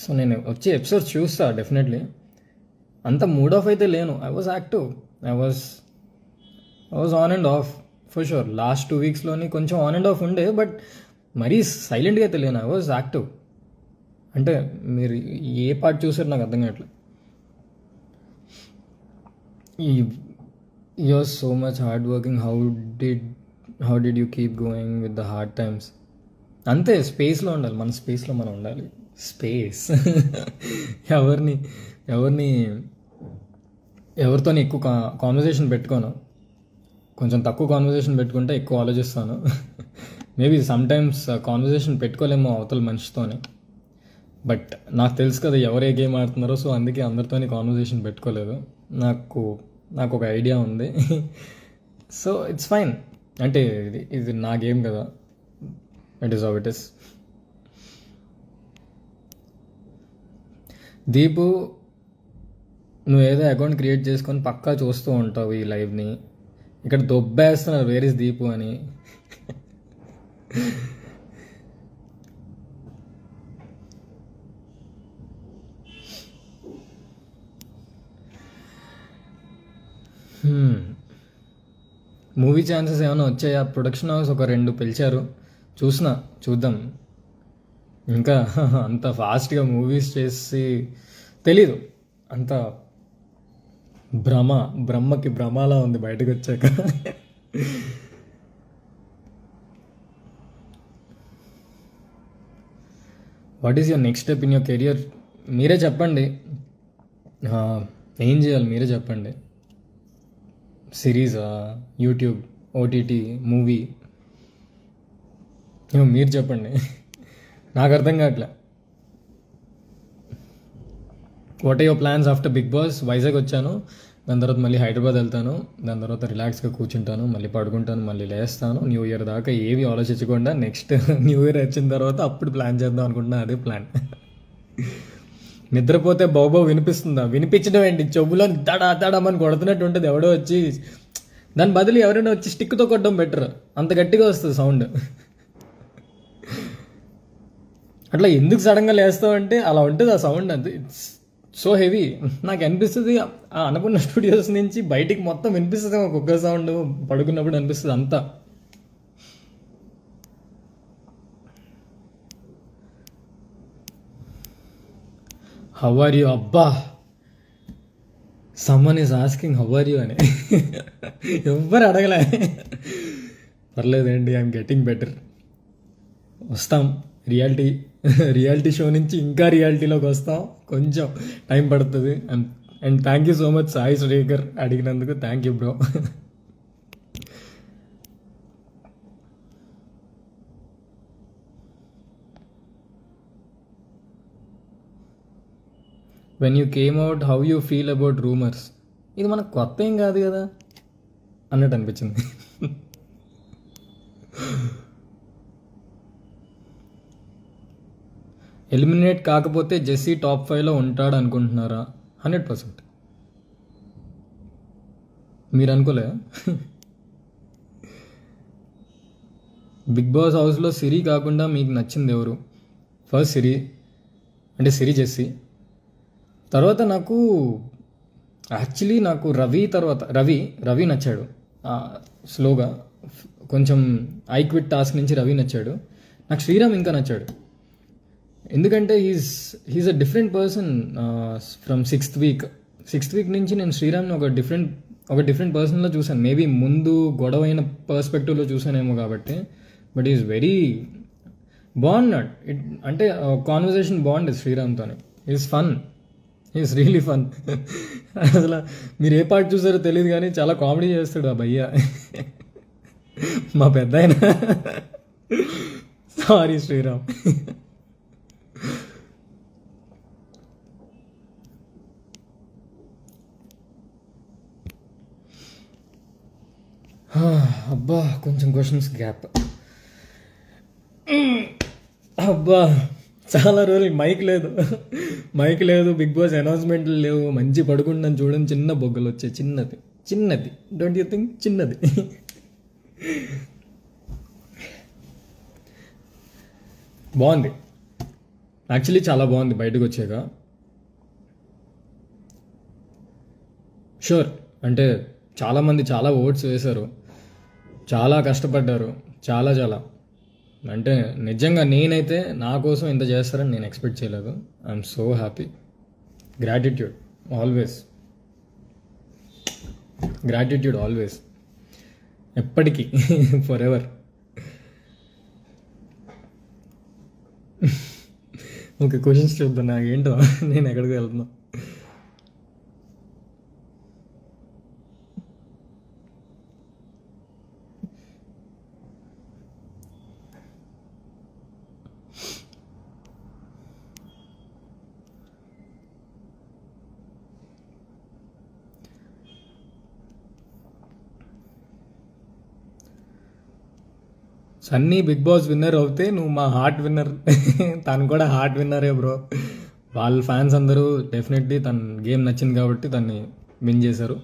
సో నేను వచ్చే ఎపిసోడ్స్ చూస్తా డెఫినెట్లీ. అంత మూడ్ ఆఫ్ అయితే లేను. I was active, I was on and off for sure. Last 2 weeksలోని కొంచెం ఆన్ అండ్ ఆఫ్ ఉండే, బట్ మరీ సైలెంట్గా అయితే లేను. I was active. అంటే మీరు ఏ పార్ట్ చూసారు నాకు అర్థం కావట్లేదు. You are so much hard working, how did you keep going with the hard times? అంతే, స్పేస్లో ఉండాలి, మన స్పేస్లో మనం ఉండాలి. స్పేస్. ఎవరితో ఎక్కువ కాన్వర్సేషన్ పెట్టుకోను. కొంచెం తక్కువ కాన్వర్జేషన్ పెట్టుకుంటే ఎక్కువ ఆలోచిస్తాను. మేబీ సమ్టైమ్స్ కాన్వర్జేషన్ పెట్టుకోలేమో అవతల మనిషితోని. బట్ నాకు తెలుసు కదా ఎవరు ఏ గేమ్ ఆడుతున్నారో, సో అందుకే అందరితోని కాన్వర్జేషన్ పెట్టుకోలేదు. నాకు నాకు ఒక ఐడియా ఉంది. So it's fine. అంటే ఇది నా గేమ్ కదా, it is how it is. Deepu, నువ్వు ఏదో అకౌంట్ క్రియేట్ చేసుకొని పక్కా చూస్తూ ఉంటావు ఈ లైవ్ని. ఇక్కడ దొబ్బేస్తున్నారు వేర్ ఇస్ దీపు అని. మూవీ ఛాన్సెస్ ఏమైనా వచ్చాయా? ప్రొడక్షన్ హౌస్ ఒక 2 పిలిచారు, చూద్దాం. ఇంకా అంత ఫాస్ట్గా మూవీస్ చేసి తెలీదు. అంత బ్రహ్మకి భ్రమలా ఉంది బయటకు వచ్చాక. What is your next step in your career? మీరే చెప్పండి. ఏం చేయాలి మీరే చెప్పండి. సిరీసా, యూట్యూబ్, ఓటీటీ, మూవీ? మీరు చెప్పండి. నాకు అర్థం కావట్లే. What are your plans after Bigg Boss? Vizag వచ్చాను, దాని తర్వాత మళ్ళీ హైదరాబాద్ వెళ్తాను, దాని తర్వాత రిలాక్స్గా కూర్చుంటాను, మళ్ళీ పడుకుంటాను, మళ్ళీ లేస్తాను. న్యూ ఇయర్ దాకా ఏవి ఆలోచించకుండా నెక్స్ట్ న్యూ ఇయర్ వచ్చిన తర్వాత అప్పుడు ప్లాన్ చేద్దాం అనుకుంటున్నా. అదే ప్లాన్. నిద్రపోతే బాబో వినిపిస్తుందా? వినిపించడం ఏంటి, చెవులో తడమని కొడుతున్నట్టు ఉంటుంది. ఎవడో వచ్చి దాని బదులు ఎవరైనా వచ్చి స్టిక్తో కొట్టడం బెటర్, అంత గట్టిగా వస్తుంది సౌండ్. అట్లా ఎందుకు సడన్గా లేస్తావంటే అలా ఉంటుంది ఆ సౌండ్. అంతే, ఇట్స్ సో హెవీ. నాకు అనిపిస్తుంది ఆ అనుకున్న స్టూడియోస్ నుంచి బయటికి మొత్తం వినిపిస్తుంది ఒక్కొక్క సౌండ్. పడుకున్నప్పుడు అనిపిస్తుంది అంతా. How are you? అబ్బా, someone is asking how are you అని. ఎవ్వరు అడగలే. పర్లేదండి, ఐఎమ్ గెటింగ్ బెటర్. వస్తాం రియాలిటీ షో నుంచి ఇంకా రియాలిటీలోకి వస్తాం. కొంచెం టైం పడుతుంది. And thank you so much Sai Srikar అడిగినందుకు. Thank you bro. When you came out how you feel about rumours? ఇది మనకు కొత్త ఏం కాదు కదా అన్నట్టు అనిపించింది. ఎలిమినేట్ కాకపోతే జెస్సీ టాప్ 5లో ఉంటాడు అనుకుంటున్నారా? 100%. మీరు అనుకోలే? బిగ్ బాస్ హౌస్లో సిరి కాకుండా మీకు నచ్చింది ఎవరు? ఫస్ట్ సిరి, అంటే సిరి జెస్సీ. తర్వాత నాకు యాక్చువల్లీ రవి నచ్చాడు. స్లోగా కొంచెం ఐ క్విట్ టాస్క్ నుంచి రవి నచ్చాడు. నాకు శ్రీరామ్ ఇంకా నచ్చాడు. ఎందుకంటే he's a different person from sixth week నుంచి నేను శ్రీరామ్ని ఒక డిఫరెంట్ పర్సన్లో చూశాను. మేబీ ముందు గొడవైన పర్స్పెక్టివ్లో చూసానేమో కాబట్టి. బట్ ఈజ్ వెరీ బాగున్నాడు. అంటే కాన్వర్జేషన్ బాగుండేది శ్రీరామ్తో. Is really fun. అసలు మీరు ఏ పార్ట్ చూసారో తెలియదు కానీ చాలా కామెడీ చేస్తాడు ఆ భయ్య. మా పెద్ద ఆయన. సారీ శ్రీరామ్. అబ్బా, కొంచెం క్వశ్చన్స్ గ్యాప్. అబ్బా, చాలా రోజులు మైక్ లేదు, బిగ్ బాస్ అనౌన్స్మెంట్లు లేవు. మంచి పడుకుంటాను చూడండి, చిన్న బొగ్గలు వచ్చాయి. చిన్నది డోంట్ యూ థింక్? చిన్నది. బాగుంది యాక్చువల్లీ, చాలా బాగుంది బయటకు వచ్చాక. షూర్, అంటే చాలామంది చాలా ఓట్స్ వేశారు, చాలా కష్టపడ్డారు, చాలా అంటే నిజంగా నేనైతే నా కోసం ఇంత చేస్తారని నేను ఎక్స్పెక్ట్ చేయలేదు. I'm so happy. Gratitude always, ఎప్పటికీ, ఫర్ ఎవర్. ఓకే, క్వశ్చన్స్ చూద్దాం. నాకేంటో, నేను ఎక్కడికి వెళ్తున్నా. సన్నీ బిగ్ బాస్ విన్నర్ అవుతే నువ్వు మా హార్ట్ విన్నర్. తను కూడా హార్ట్ విన్నరే బ్రో. వాళ్ళ ఫ్యాన్స్ అందరూ డెఫినెట్లీ తన గేమ్ నచ్చింది కాబట్టి తన్ని విన్ చేశారు.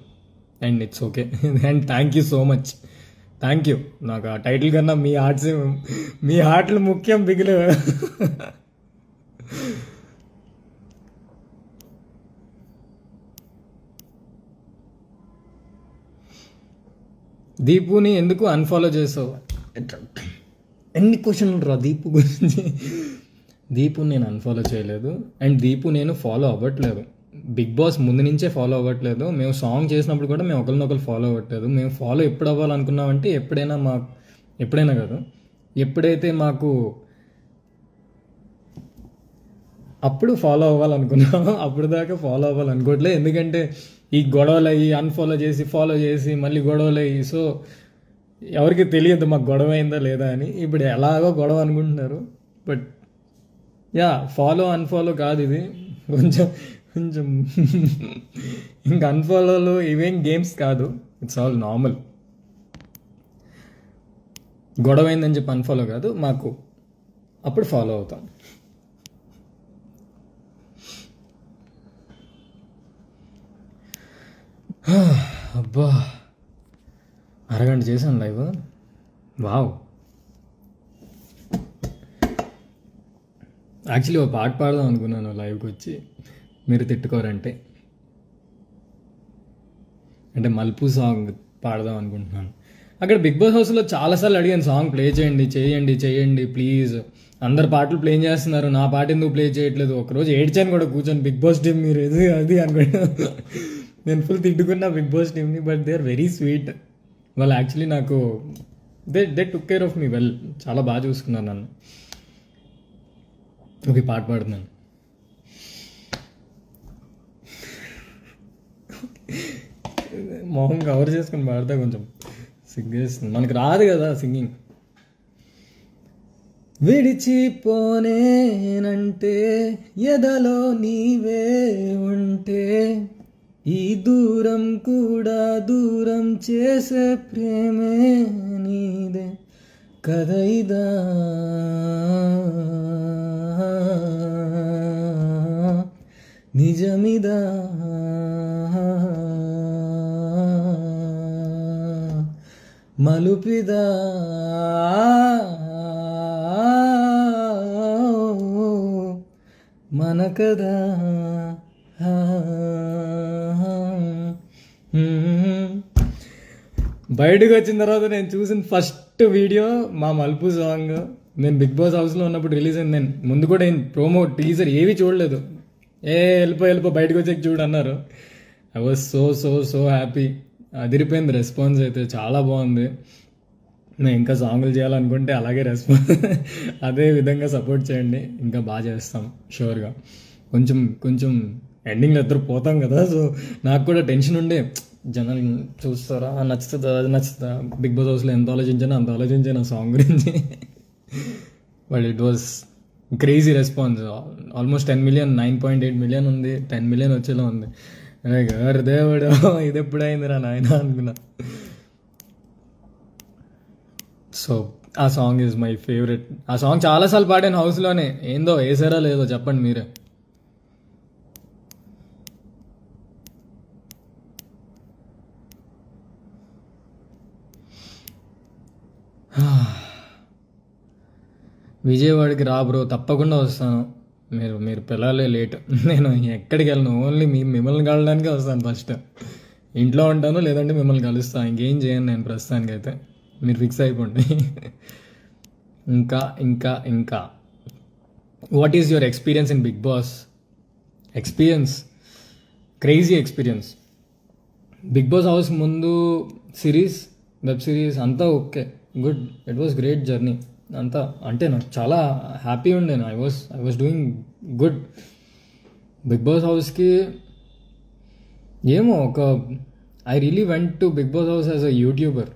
And it's okay. And thank you so much. Thank you. నాకు ఆ టైటిల్ కన్నా మీ హార్ట్లు ముఖ్యం బిగిలు. దీపుని ఎందుకు అన్ఫాలో చేసావు? ఎన్ని క్వశ్చన్లు రా దీపు గురించి. దీపు నేను అన్ఫాలో చేయలేదు. అండ్ దీపు నేను ఫాలో అవ్వట్లేదు. బిగ్ బాస్ ముందు నుంచే ఫాలో అవ్వట్లేదు. మేము సాంగ్ చేసినప్పుడు కూడా మేము ఒకరినొకరు ఫాలో అవ్వట్లేదు. మేము ఫాలో ఎప్పుడు అవ్వాలనుకున్నామంటే ఎప్పుడైనా కాదు, ఎప్పుడైతే మాకు అప్పుడు ఫాలో అవ్వాలనుకున్నాము. అప్పుడు దాకా ఫాలో అవ్వాలనుకోవట్లేదు. ఎందుకంటే ఈ గొడవలు అయ్యి అన్ఫాలో చేసి ఫాలో చేసి మళ్ళీ గొడవలు అయ్యి, సో ఎవరికి తెలియదు మాకు గొడవ అయిందా లేదా అని. ఇప్పుడు ఎలాగో గొడవ అనుకుంటున్నారు. బట్ యా, ఫాలో అన్ఫాలో కాదు ఇది. కొంచెం కొంచెం ఇంకా అన్ఫాలోలు ఇవేం గేమ్స్ కాదు. It's all normal. గొడవ అయిందని చెప్పి అన్ఫాలో కాదు, మాకు అప్పుడు ఫాలో అవుతాం. అబ్బా, అరగంట చేశాను లైవ్. వావ్. యాక్చువల్లీ ఒక పాట పాడదాం అనుకున్నాను లైవ్కి వచ్చి, మీరు తిట్టుకోరంటే. అంటే మలుపు సాంగ్ పాడదాం అనుకుంటున్నాను. అక్కడ బిగ్ బాస్ హౌస్లో చాలాసార్లు అడిగాను, సాంగ్ ప్లే చేయండి ప్లీజ్. అందరు పాటలు ప్లే చేస్తున్నారు, నా పాట ఎందుకు ప్లే చేయట్లేదు. ఒకరోజు ఏడ్చాను కూడా కూర్చొని, బిగ్ బాస్ టీమ్ మీరు ఇది అది అనుకుంటా. నేను ఫుల్ తిట్టుకున్నా బిగ్ బాస్ టీమ్ని. But they are very sweet. వాళ్ళు యాక్చువల్లీ నాకు they took care of me well. చాలా బాగా చూసుకున్నారు నన్ను. ఓకే, పాట పాడుతున్నాను. మొహం కవర్ చేసుకుని పాడితే కొంచెం సిగ్గేస్తుంది, మనకు రాదు కదా సింగింగ్. విడిచిపోనేనంటే ఎదలో నీవే ఉంటే, ఈ దూరం కూడా దూరం చేసే ప్రేమే నీదే కదైదా. నిజమిదా మలుపిదా మన కదా. బయటకు వచ్చిన తర్వాత నేను చూసిన ఫస్ట్ వీడియో మా మలుపు సాంగ్. నేను బిగ్ బాస్ హౌస్లో ఉన్నప్పుడు రిలీజ్ అయింది. నేను ముందు కూడా ప్రోమో టీజర్ ఏవి చూడలేదు. వెళ్ళిపో బయటకు వచ్చాక చూడు అన్నారు. I was so happy. అదిరిపోయింది రెస్పాన్స్ అయితే, చాలా బాగుంది. నేను ఇంకా సాంగులు చేయాలనుకుంటే అలాగే అదే విధంగా సపోర్ట్ చేయండి, ఇంకా బాగా చేస్తాం షూర్గా. కొంచెం ఎండింగ్లో ఇద్దరు పోతాం కదా, సో నాకు కూడా టెన్షన్ ఉండే, జనాలు చూస్తారా, నచ్చుతుందా. బిగ్ బాస్ హౌస్లో ఎంత ఆలోచించాను ఆ సాంగ్ గురించి. But it was crazy response. Almost 10 million, 9.8 million ఉంది. 10 million వచ్చేలా ఉంది. గారు దేవుడు, ఇది ఎప్పుడైందిరా నాయన అనుకున్నా. సో ఆ సాంగ్ ఈజ్ మై ఫేవరెట్. ఆ సాంగ్ చాలాసార్లు పాడాను హౌస్లోనే. ఏందో వేసారా లేదో చెప్పండి మీరే. విజయవాడకి రా బ్రో, తప్పకుండా వస్తాను. మీరు పిల్లలే లేట్. నేను ఎక్కడికి వెళ్ళను, ఓన్లీ మిమ్మల్ని కలడానికే వస్తాను. ఫస్ట్ ఇంట్లో ఉంటాను, లేదంటే మిమ్మల్ని కలుస్తాను. ఇంకేం చేయను నేను ప్రస్తుతానికైతే, మీరు ఫిక్స్ అయిపోండి. ఇంకా what is your experience in big Boss? Crazy experience. Bigg Boss house ముందు వెబ్ సిరీస్ అంతా okay, good. It was great journey అంతా. అంటే నాకు చాలా హ్యాపీ ఉండే. I was doing good. Bigg Boss హౌస్కి ఏమో I really went to Bigg Boss house as a YouTuber.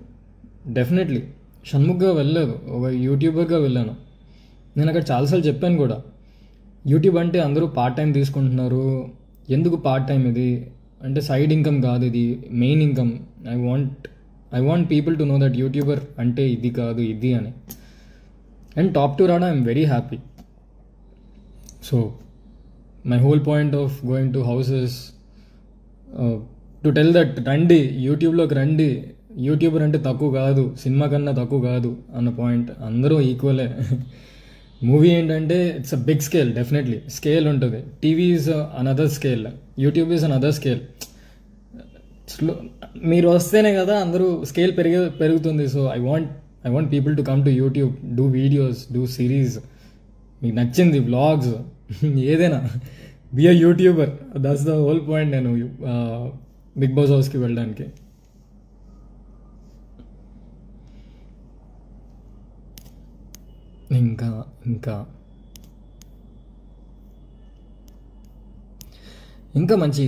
Definitely షణ్ముఖ్గా వెళ్ళలేదు, ఒక యూట్యూబర్గా వెళ్ళాను. నేను అక్కడ చాలాసార్లు చెప్పాను కూడా, యూట్యూబ్ అంటే అందరూ పార్ట్ టైం తీసుకుంటున్నారు, ఎందుకు పార్ట్ టైం ఇది అంటే, సైడ్ ఇన్కమ్ కాదు ఇది, main income. I want people to know that YouTuber అంటే ఇది కాదు ఇది అని. అండ్ టాప్ 2 రావడం I'm very happy. So my whole point of going to houses to tell that రండి, యూట్యూబ్లోకి రండి, యూట్యూబర్ అంటే తక్కువ కాదు, సినిమా కన్నా తక్కువ కాదు అన్న పాయింట్. అందరూ ఈక్వలే. మూవీ ఏంటంటే it's a big scale, definitely scale ఉంటుంది. TV is another scale, YouTube is another scale. మీరు వస్తేనే కదా అందరూ స్కేల్ పెరుగుతుంది. So I want people to come to YouTube, do videos, do series, మీకు నచ్చింది వ్లాగ్స్, ఏదైనా be a YouTuber. That's the whole point నేను బిగ్ బాస్ హౌస్కి వెళ్ళడానికి. ఇంకా ఇంకా ఇంకా మంచి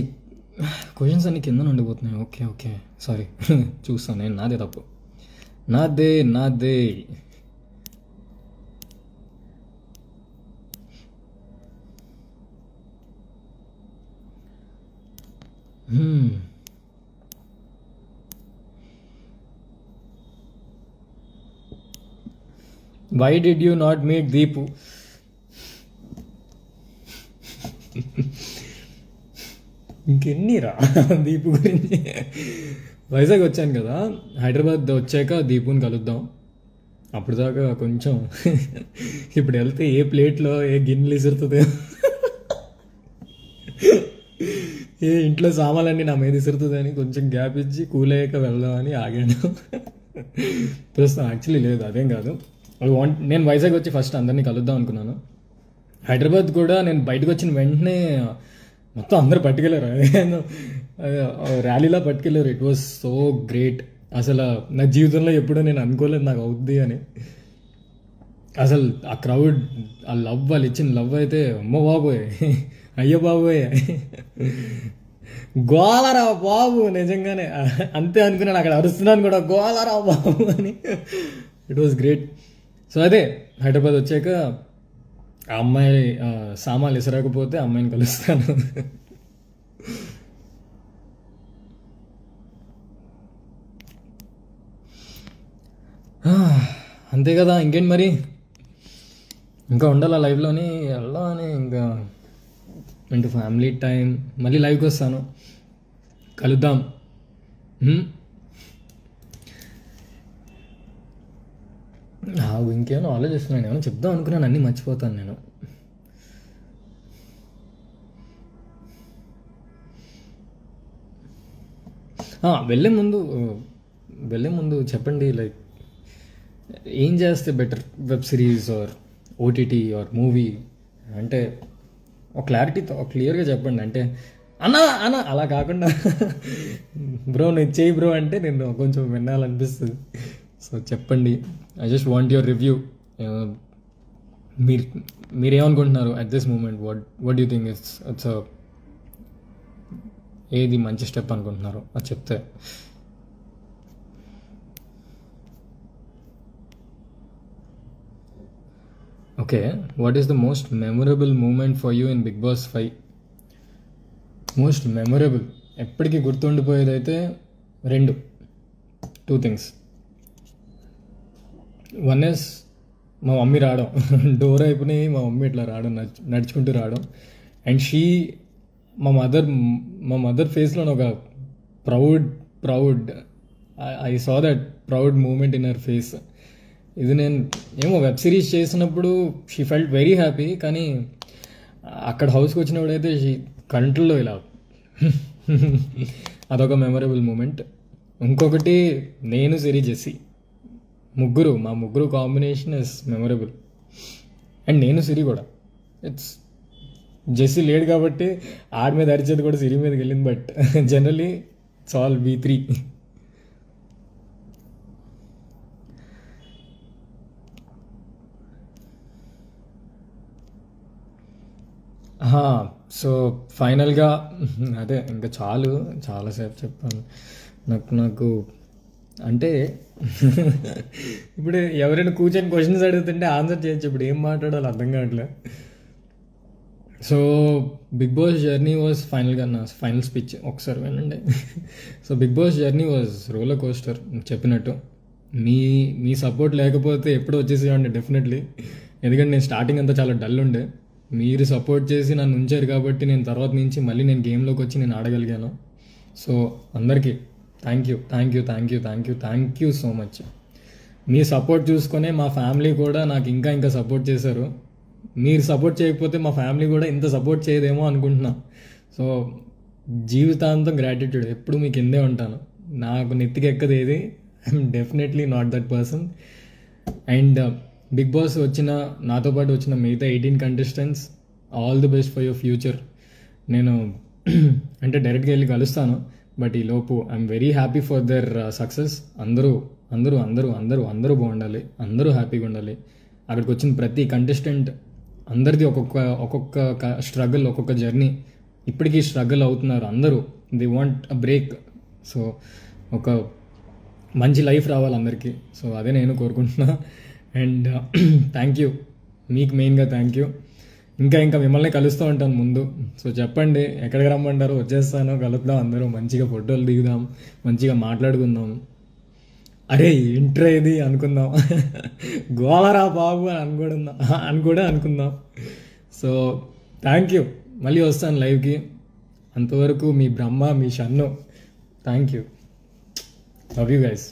క్వశ్చన్స్ అన్ని కింద ఉండిపోతున్నాయి. ఓకే ఓకే సారీ, చూస్తాను నేను. నాదే తప్పు, నాదే. Why did you not meet Deepu? ఇంకెన్ని రా దీపు గురించి. వైజాగ్ వచ్చాను కదా, హైదరాబాద్ వచ్చాక దీపుని కలుద్దాం. అప్పుడు దాకా కొంచెం ఇప్పుడు వెళ్తే ఏ ప్లేట్లో ఏ గిన్నెలు ఇసురుతుందో, ఏ ఇంట్లో సామాన్లన్నీ నా మీద ఇసురుతుందని కొంచెం గ్యాప్ ఇచ్చి కూల్ అయ్యాక వెళ్దామని ఆగాను. ప్రస్తుతం యాక్చువల్లీ లేదు, అదేం కాదు. నేను వైజాగ్ వచ్చి ఫస్ట్ అందరినీ కలుద్దాం అనుకున్నాను. హైదరాబాద్ కూడా నేను బయటకు వచ్చిన వెంటనే మొత్తం అందరూ పట్టుకెళ్ళారు, ర్యాలీలా పట్టుకెళ్ళారు. It was so great. అసలు నా జీవితంలో ఎప్పుడూ నేను అనుకోలేదు నాకు అవుద్ది అని. అసలు ఆ క్రౌడ్, ఆ లవ్, వాళ్ళు ఇచ్చిన లవ్ అయితే అమ్మ బాబోయ్, అయ్యో బాబోయ్, గోలరా బాబు, నిజంగానే అంతే అనుకున్నాను. అక్కడ అరుస్తున్నాను కూడా, గోలరా బాబు అని. It was great. సో అదే హైదరాబాద్ వచ్చాక ఆ అమ్మాయి సామాన్లు ఇసరకపోతే అమ్మాయిని కలుస్తాను. అంతే కదా, ఇంకేంటి మరి. ఇంకా ఉండాలి లైవ్లోని, వెళ్ళాలని. ఇంకా ఇంటూ ఫ్యామిలీ టైం. మళ్ళీ లైవ్కి వస్తాను, కలుద్దాం. ఇంకేమైనా ఆలోచిస్తున్నాను, ఏమైనా చెప్దాం అనుకున్నాను, అన్నీ మర్చిపోతాను నేను. వెళ్ళే ముందు చెప్పండి, లైక్ ఏం చేస్తే better, web series or OTT or movie అంటే ఒక క్లారిటీతో క్లియర్గా చెప్పండి. అంటే అన్న అలా కాకుండా బ్రో నేను చేయి బ్రో అంటే నేను కొంచెం వినాలనిపిస్తుంది. సో చెప్పండి, I just want your review. మీరేమనుకుంటున్నారు at this moment? What you think it's ఏది మంచి స్టెప్ అనుకుంటున్నారు అది చెప్తే. Okay, what is the most memorable moment for you in big boss 5? Most memorable, ఎప్పటికీ గుర్తుండిపోయేదైతే టూ థింగ్స్. వన్ ఇస్ మా mummy రావడం, డోర్ అయిపోయి మా మమ్మీ ఇట్లా రావడం, నడుచుకుంటూ రావడం. అండ్ మా మదర్ ఫేస్లో ఒక proud I saw that proud moment in her face. ఇది నేను ఏమో వెబ్ సిరీస్ చేసినప్పుడు షీ ఫెల్ట్ వెరీ హ్యాపీ, కానీ అక్కడ హౌస్కి వచ్చినప్పుడైతే షీ కంట్రోల్లో ఇలా అదొక మెమొరబుల్ మూమెంట్. ఇంకొకటి నేను సిరి జెస్సీ మా ముగ్గురు కాంబినేషన్ ఇస్ మెమొరబుల్. అండ్ నేను సిరి కూడా, ఇట్స్ జెస్సీ లేడు కాబట్టి ఆడి మీద అరిచేది కూడా సిరి మీదకి వెళ్ళింది. But generally it's all V3. So ఫైనల్గా అదే, ఇంకా చాలాసేపు చెప్పాను. నాకు అంటే ఇప్పుడు ఎవరైనా కూర్చొని క్వశ్చన్స్ అడుగుతుంటే ఆన్సర్ చేయొచ్చు, ఇప్పుడు ఏం మాట్లాడాలో అర్థం కావట్లేదు. So Bigg Boss journey was ఫైనల్గా నా ఫైనల్ స్పీచ్ ఒకసారి వినండి. So Bigg Boss journey was roller coaster చెప్పినట్టు. మీ మీ సపోర్ట్ లేకపోతే ఎప్పుడు వచ్చేసేవాడిని డెఫినెట్లీ. ఎందుకంటే నేను స్టార్టింగ్ అంతా చాలా డల్ ఉండే. మీరు సపోర్ట్ చేసి నన్ను ఉంచారు కాబట్టి నేను తర్వాత నుంచి మళ్ళీ నేను గేమ్లోకి వచ్చి నేను ఆడగలిగాను. సో అందరికీ thank you, thank you, thank you, thank you, thank you so much. మీ సపోర్ట్ చూసుకొనే మా ఫ్యామిలీ కూడా నాకు ఇంకా ఇంకా సపోర్ట్ చేశారు. మీరు సపోర్ట్ చేయకపోతే మా ఫ్యామిలీ కూడా ఇంత సపోర్ట్ చేయదేమో అనుకుంటున్నా. సో జీవితాంతం గ్రాటిట్యూడ్, ఎప్పుడు మీ కిందే ఉంటాను. నాకు నెత్తికి ఎక్కదు ఏది. I'm definitely not that person. And Bigg Boss వచ్చిన నాతో పాటు వచ్చిన మిగతా 18 contestants, all the best for your future. నేను అంటే డైరెక్ట్గా వెళ్ళి కలుస్తాను, బట్ ఈ లోపు I'm very happy for their success. అందరూ అందరూ అందరూ అందరూ అందరూ బాగుండాలి, అందరూ హ్యాపీగా ఉండాలి. అక్కడికి వచ్చిన ప్రతి కంటెస్టెంట్ అందరిది ఒక్కొక్క స్ట్రగుల్, ఒక్కొక్క జర్నీ. ఇప్పటికీ స్ట్రగుల్ అవుతున్నారు అందరూ. They want a break. So ఒక మంచి లైఫ్ రావాలి అందరికీ. సో అదే నేను కోరుకుంటున్నా. అండ్ థ్యాంక్ యూ, మీకు మెయిన్గా థ్యాంక్ యూ. ఇంకా మిమ్మల్ని కలుస్తూ ఉంటాను ముందు. సో చెప్పండి ఎక్కడికి రమ్మంటారో, వచ్చేస్తాను, కలుద్దాం, అందరూ మంచిగా ఫోటోలు దిగుదాం, మంచిగా మాట్లాడుకుందాం. అరే ఏంట్రా ఇది అనుకుందాం, గోలరా బాబు అని కూడా అనుకుందాం. So thank you. మళ్ళీ వస్తాను లైవ్కి. అంతవరకు మీ బ్రహ్మ, మీ Shannu. Thank you. Love you guys.